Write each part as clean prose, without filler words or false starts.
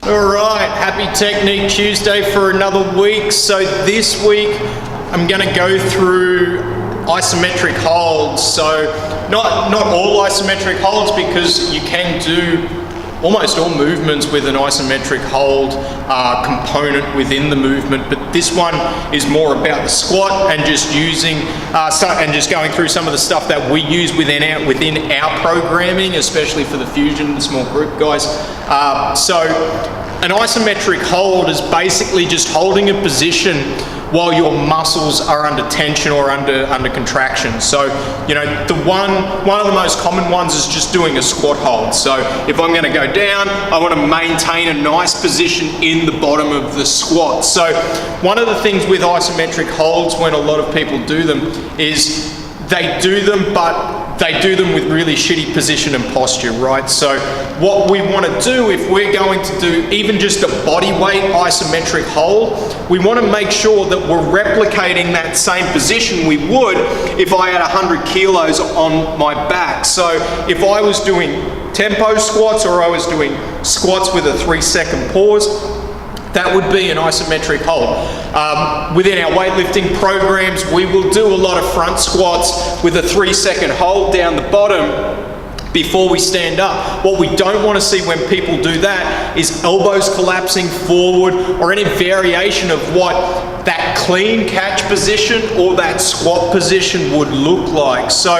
All right, happy Technique Tuesday for another week. So this week I'm going to go through isometric holds. So not all isometric holds, because you can do almost all movements with an isometric hold component within the movement, but this one is more about the squat and just using and just going through some of the stuff that we use within our programming, especially for the fusion and small group guys. So an isometric hold is basically just holding a position while your muscles are under tension or under contraction. So, you know, one of the most common ones is just doing a squat hold. So if I'm gonna go down, I wanna maintain a nice position in the bottom of the squat. So one of the things with isometric holds, when a lot of people do them, is they do them, but they do them with really shitty position and posture, right? So what we want to do, if we're going to do even just a body weight isometric hold, we want to make sure that we're replicating that same position we would if I had 100 kilos on my back. So if I was doing tempo squats, or I was doing squats with a 3-second pause, that would be an isometric hold. Within our weightlifting programs, we will do a lot of front squats with a 3-second hold down the bottom before we stand up. What we don't want to see when people do that is elbows collapsing forward, or any variation of what that clean catch position or that squat position would look like. So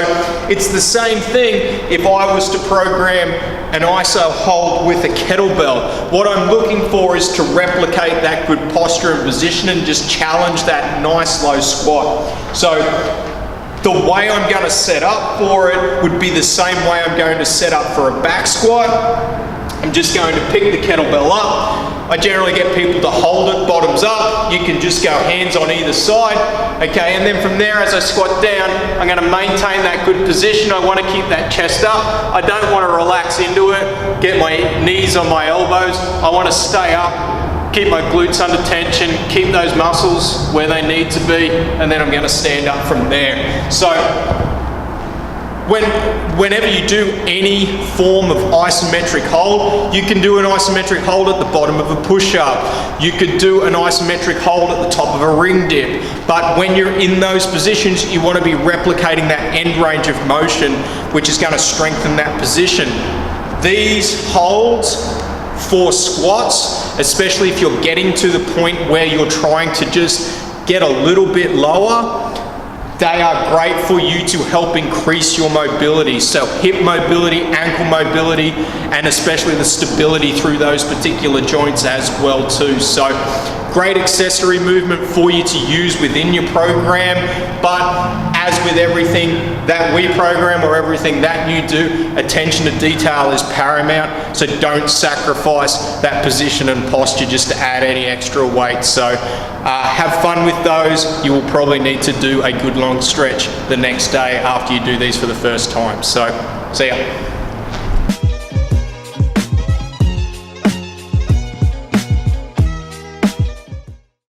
it's the same thing if I was to program an iso hold with a kettlebell. What I'm looking for is to replicate that good posture and position and just challenge that nice low squat. So the way I'm going to set up for it would be the same way I'm going to set up for a back squat. I'm just going to pick the kettlebell up. I generally get people to hold it bottoms up. You can just go hands on either side, okay? And then from there, as I squat down, I'm going to maintain that good position. I want to keep that chest up. I don't want to relax into it, get my knees on my elbows. I want to stay up, keep my glutes under tension, keep those muscles where they need to be, and then I'm going to stand up from there. So whenever you do any form of isometric hold, you can do an isometric hold at the bottom of a push-up. You could do an isometric hold at the top of a ring dip. But when you're in those positions, you want to be replicating that end range of motion, which is going to strengthen that position. These holds for squats, especially if you're getting to the point where you're trying to just get a little bit lower, they are great for you to help increase your mobility. So hip mobility, ankle mobility, and especially the stability through those particular joints as well too. So great accessory movement for you to use within your program, but as with everything that we program or everything that you do, attention to detail is paramount. So don't sacrifice that position and posture just to add any extra weight. So have fun with those. You will probably need to do a good long stretch the next day after you do these for the first time. So see ya.